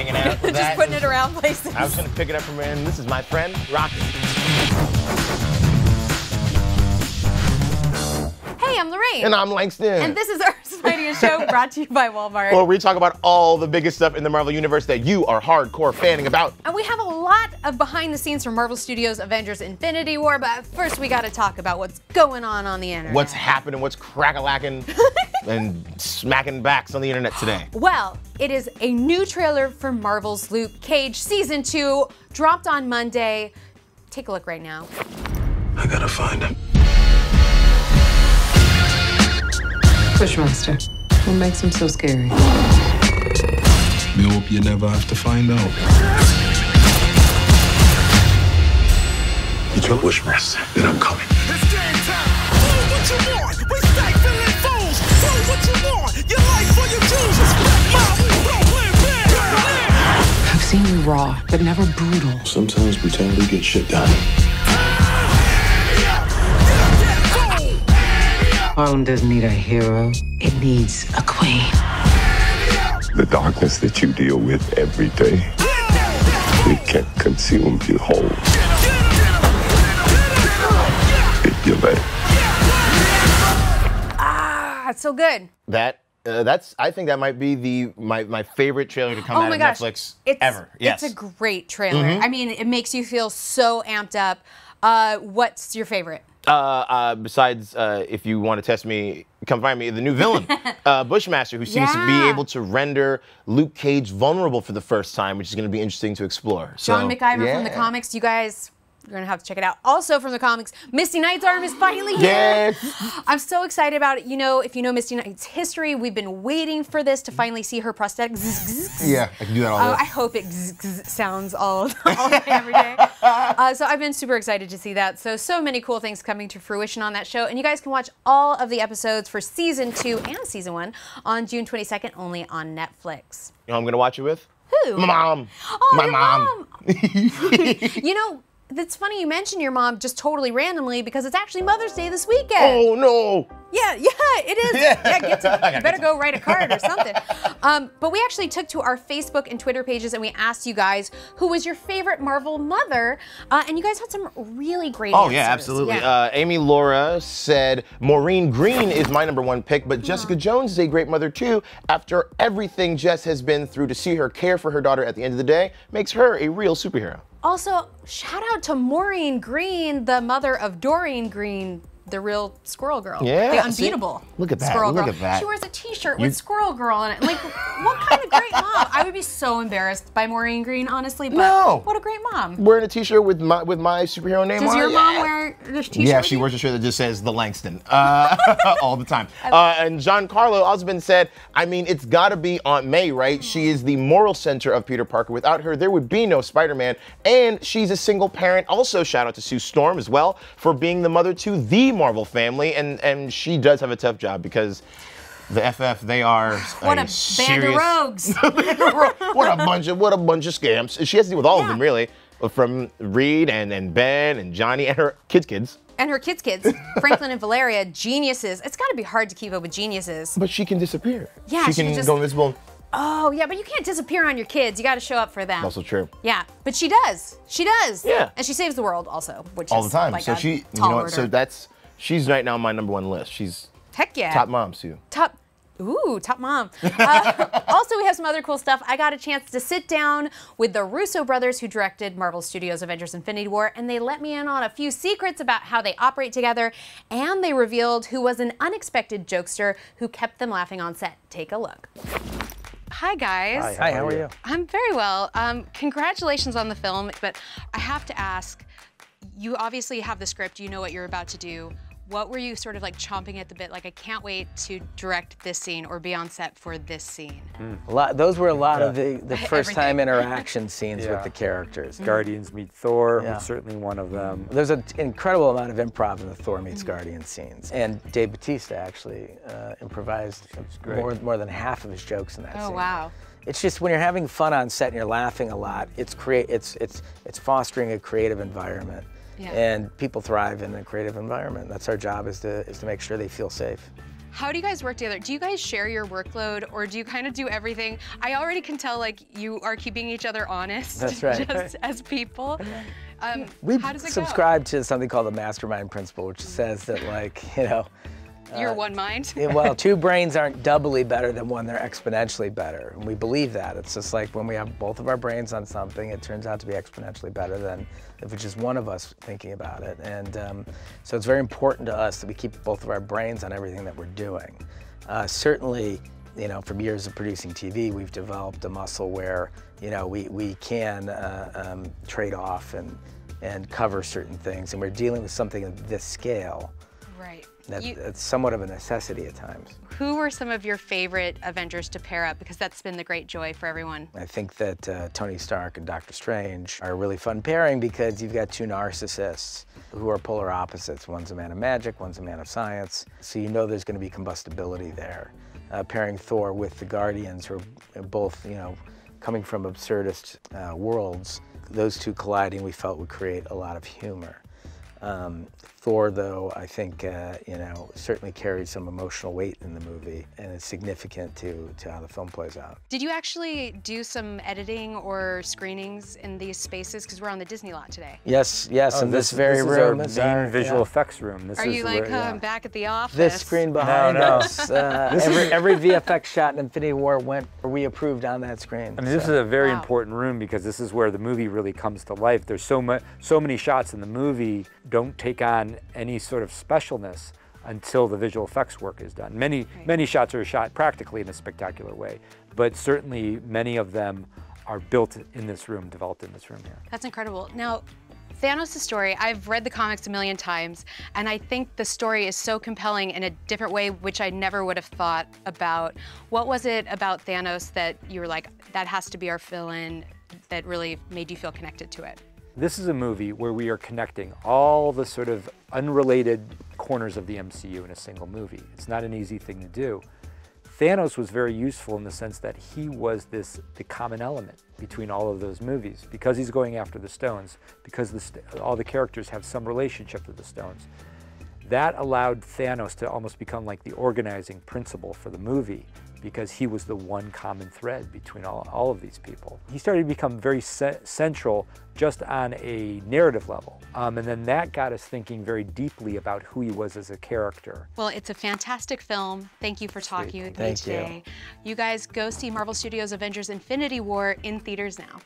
hanging out with Just putting it around places. I was going to pick it up from here, and this is my friend, Rocket. Hey, I'm Lorraine. And I'm Langston. And this is our Mightiest Show, brought to you by Walmart. Where we talk about all the biggest stuff in the Marvel Universe that you are hardcore fanning about. And we have a lot of behind the scenes from Marvel Studios' Avengers Infinity War, but first we gotta talk about what's going on the internet. What's happening, what's crack-a-lacking and smacking backs on the internet today. Well, it is a new trailer for Marvel's Luke Cage Season 2, dropped on Monday. Take a look right now. I gotta find him. Bushmaster. What makes him so scary? We hope you never have to find out. It's your Bushmaster, then I'm coming. It's game time. Do what you want. We stifling fools. Do what you want. Your life for your Jews. I've seen you raw, but never brutal. Sometimes brutality gets shit done. Harlem doesn't need a hero. It needs a queen. The darkness that you deal with every day, it can consume you whole if you let it. Ah, it's so good. I think that might be my favorite trailer to come out of Netflix ever. Yes. It's a great trailer. I mean, it makes you feel so amped up. What's your favorite? Besides, if you want to test me, come find me, the new villain, Bushmaster, who seems to be able to render Luke Cage vulnerable for the first time, which is going to be interesting to explore. John McIver from the comics. You guys, you're going to have to check it out. Also from the comics, Misty Knight's arm is finally here. I'm so excited about it. You know, if you know Misty Knight's history, we've been waiting for this to finally see her prosthetic. Yeah, I can do that all day. I hope it sounds all day, every day. So I've been super excited to see that. So many cool things coming to fruition on that show. And you guys can watch all of the episodes for Season 2 and Season 1 on June 22nd, only on Netflix. You know who I'm going to watch it with? Who? My mom. Oh, my mom. You know, it's funny you mention your mom just totally randomly because it's actually Mother's Day this weekend. Oh, no. Yeah, it is. You better go write a card or something. But we actually took to our Facebook and Twitter pages and we asked you guys who was your favorite Marvel mother, and you guys had some really great answers. Oh, yeah, absolutely. Yeah. Amy Laura said, Maureen Green is my #1 pick, but Jessica Jones is a great mother too. After everything Jess has been through, to see her care for her daughter at the end of the day makes her a real superhero. Also, shout out to Maureen Green, the mother of Doreen Green, the real Squirrel Girl. Yeah. The unbeatable Look at that. Squirrel Look Girl. at that. She wears a t-shirt with Squirrel Girl on it. Like, what kind of great mom? I would be so embarrassed by Maureen Green, honestly, but what a great mom. Wearing a t-shirt with my superhero name on it. Does your mom wear this t-shirt? Yeah, she wears a shirt that just says the Langston all the time. And Giancarlo Osmond said, I mean, it's gotta be Aunt May, right? She is the moral center of Peter Parker. Without her, there would be no Spider-Man. And she's a single parent. Also, shout out to Sue Storm as well for being the mother to the Marvel family. And she does have a tough job because the FF, they are what a band of rogues. what a bunch of scamps. She has to deal with all of them, really. From Reed and Ben and Johnny and her kids. And her kids, Franklin and Valeria, geniuses. It's got to be hard to keep up with geniuses. But she can disappear. Yeah, she can go invisible. Oh, yeah, but you can't disappear on your kids. You got to show up for them. Also true. Yeah, but she does. She does. Yeah. And she saves the world also, which all is the time. like So she, you know, so she's right now on my #1 list. She's heck yeah. Top mom, Sue. Top mom. Also, we have some other cool stuff. I got a chance to sit down with the Russo brothers who directed Marvel Studios' Avengers Infinity War, and they let me in on a few secrets about how they operate together, and they revealed who was an unexpected jokester who kept them laughing on set. Take a look. Hi, guys. Hi, how are you? I'm very well. Congratulations on the film, but I have to ask, you obviously have the script, you know what you're about to do. What were you sort of like chomping at the bit? Like, I can't wait to direct this scene or be on set for this scene. Those were a lot of the first-time interaction scenes with the characters. Guardians meet Thor was certainly one of them. There's an incredible amount of improv in the Thor meets Guardians scenes. And Dave Bautista actually improvised more than half of his jokes in that scene. Oh, wow. It's just when you're having fun on set and you're laughing a lot, it's fostering a creative environment. Yeah. And people thrive in a creative environment. That's our job, is to make sure they feel safe. How do you guys work together? Do you guys share your workload, or do you kind of do everything? I already can tell, like, you are keeping each other honest. That's right. Just as people. We how does it subscribe to something called the Mastermind Principle, which says that, like, you know, you're one mind? Well, two brains aren't doubly better than one, they're exponentially better. And we believe that. It's just like when we have both of our brains on something, it turns out to be exponentially better than if it's just one of us thinking about it. And so it's very important to us that we keep both of our brains on everything that we're doing. Certainly, you know, from years of producing TV, we've developed a muscle where, you know, we can trade off and cover certain things. And we're dealing with something of this scale. Right. That's somewhat of a necessity at times. Who were some of your favorite Avengers to pair up? Because that's been the great joy for everyone. I think that Tony Stark and Doctor Strange are a really fun pairing because you've got two narcissists who are polar opposites. One's a man of magic, one's a man of science. So you know there's going to be combustibility there. Pairing Thor with the Guardians, who are both, you know, coming from absurdist worlds, those two colliding we felt would create a lot of humor. Thor, though, I think, you know, certainly carried some emotional weight in the movie, and it's significant to how the film plays out. Did you actually do some editing or screenings in these spaces? Because we're on the Disney lot today. Yes, in this very room. This is our main visual effects room. Are you like back at the office? This screen behind us, every VFX shot in Infinity War we approved on that screen. I mean, this is a very important room because this is where the movie really comes to life. There's so many shots in the movie don't take on any sort of specialness until the visual effects work is done. Many shots are shot practically in a spectacular way, but certainly many of them are built in this room, developed in this room here. That's incredible. Now, Thanos' story, I've read the comics a million times, and I think the story is so compelling in a different way, which I never would have thought about. What was it about Thanos that you were like, that has to be our fill-in, that really made you feel connected to it? This is a movie where we are connecting all the sort of unrelated corners of the MCU in a single movie. It's not an easy thing to do. Thanos was very useful in the sense that he was the common element between all of those movies. Because he's going after the stones, because all the characters have some relationship to the stones. That allowed Thanos to almost become like the organizing principle for the movie, because he was the one common thread between all of these people. He started to become very central just on a narrative level. And then that got us thinking very deeply about who he was as a character. Well, it's a fantastic film. Thank you for talking with me today. You guys go see Marvel Studios' Avengers Infinity War in theaters now.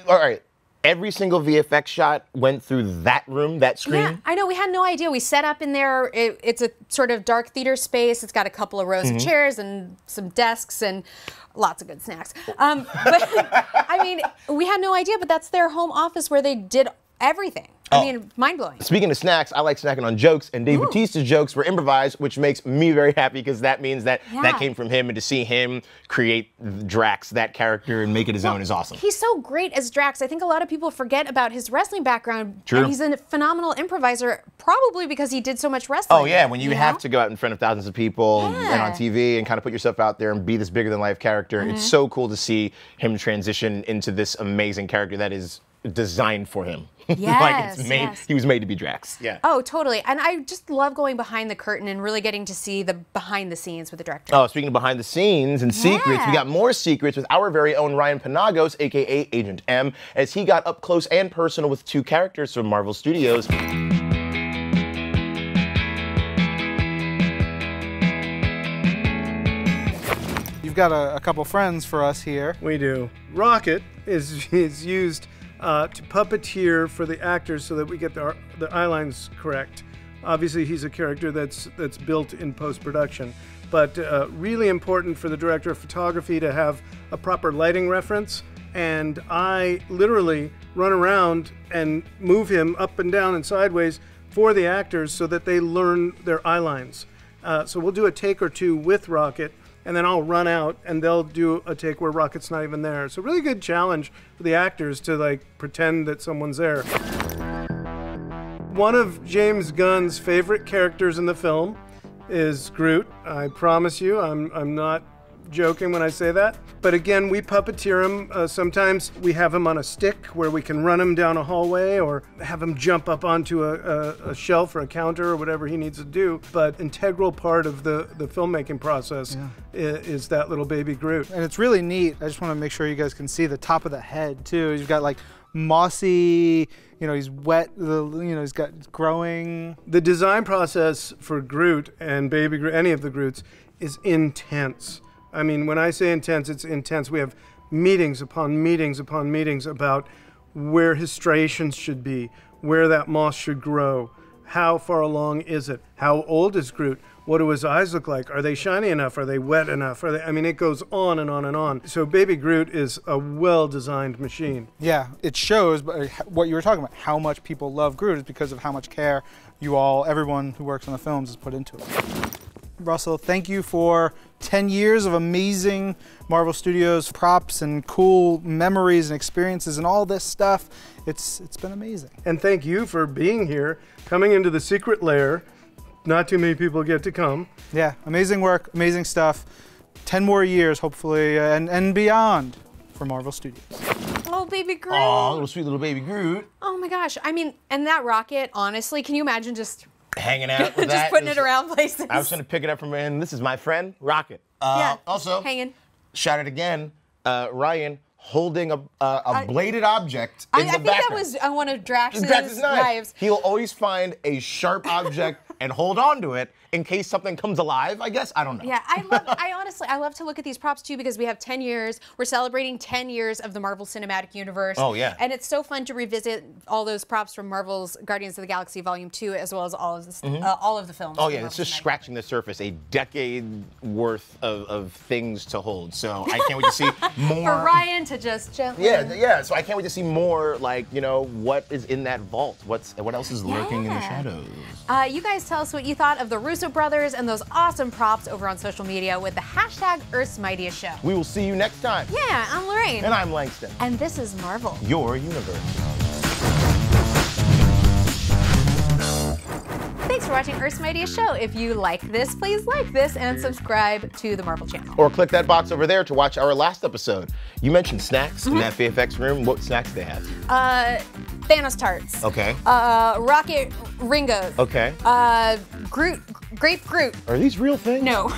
All right. Every single VFX shot went through that room, that screen? Yeah, I know, we had no idea. We set up in there, it's a sort of dark theater space. It's got a couple of rows of chairs and some desks and lots of good snacks. But I mean, we had no idea, but that's their home office where they did everything. I mean, mind-blowing. Speaking of snacks, I like snacking on jokes, and Dave Bautista's jokes were improvised, which makes me very happy because that means that that came from him, and to see him create Drax, that character, and make it his own is awesome. He's so great as Drax. I think a lot of people forget about his wrestling background. True. And he's a phenomenal improviser, probably because he did so much wrestling. Oh yeah, when you have to go out in front of thousands of people and on TV and kind of put yourself out there and be this bigger-than-life character, it's so cool to see him transition into this amazing character that is designed for him. Yes, He was made to be Drax. Yeah. Oh, totally. And I just love going behind the curtain and really getting to see the behind the scenes with the director. Oh, speaking of behind the scenes and secrets, we got more secrets with our very own Ryan Penagos, AKA Agent M, as he got up close and personal with two characters from Marvel Studios. You've got a couple friends for us here. We do. Rocket is used to puppeteer for the actors so that we get the eye lines correct. Obviously, he's a character that's built in post-production, but really important for the director of photography to have a proper lighting reference. And I literally run around and move him up and down and sideways for the actors so that they learn their eye lines. So we'll do a take or two with Rocket, and then I'll run out and they'll do a take where Rocket's not even there. So really good challenge for the actors to like pretend that someone's there. One of James Gunn's favorite characters in the film is Groot. I promise you, I'm not joking when I say that. But again, we puppeteer him. Sometimes we have him on a stick where we can run him down a hallway or have him jump up onto a shelf or a counter or whatever he needs to do. But integral part of the filmmaking process is that little baby Groot. And it's really neat. I just want to make sure you guys can see the top of the head too. You've got like mossy, he's wet, he's got growing. The design process for Groot and baby Groot, any of the Groots, is intense. I mean, when I say intense, it's intense. We have meetings upon meetings upon meetings about where his striations should be, where that moss should grow, how far along is it, how old is Groot, what do his eyes look like, are they shiny enough, are they wet enough, I mean, it goes on and on and on. So baby Groot is a well-designed machine. Yeah, it shows what you were talking about, how much people love Groot is because of how much care everyone who works on the films has put into it. Russell, thank you for 10 years of amazing Marvel Studios props and cool memories and experiences and all this stuff. It's been amazing. And thank you for being here, coming into the secret lair. Not too many people get to come. Yeah, amazing work, amazing stuff. 10 more years, hopefully, and beyond for Marvel Studios. Oh, baby Groot. Oh, little sweet little baby Groot. Oh my gosh. I mean, and that rocket, honestly, can you imagine just hanging out with just putting it around places? I was going to pick it up from, and this is my friend, Rocket. Yeah, also, hanging. Shout it again, Ryan holding a bladed object in the background. I think that was one of Drax's knives. He'll always find a sharp object and hold on to it in case something comes alive, I guess. I don't know. Yeah, I honestly love to look at these props too because we have 10 years. We're celebrating 10 years of the Marvel Cinematic Universe. Oh, yeah. And it's so fun to revisit all those props from Marvel's Guardians of the Galaxy Volume 2 as well as all of the films. Oh, yeah, it's just scratching the surface. A decade worth of things to hold. So I can't wait to see more. For Ryan to just gently. Yeah. So I can't wait to see more, like, what is in that vault. What else is lurking in the shadows. You guys tell us what you thought of the Russo brothers and those awesome props over on social media with the hashtag Earth's Mightiest Show. We will see you next time. Yeah, I'm Lorraine. And I'm Langston. And this is Marvel. Your universe. Thanks for watching Earth's Mightiest Show. If you like this, please like this and subscribe to the Marvel channel. Or click that box over there to watch our last episode. You mentioned snacks in that VFX room. What snacks do they have? Thanos tarts. Okay. Rocket Ringos. Okay. Grape Groot. Are these real things? No.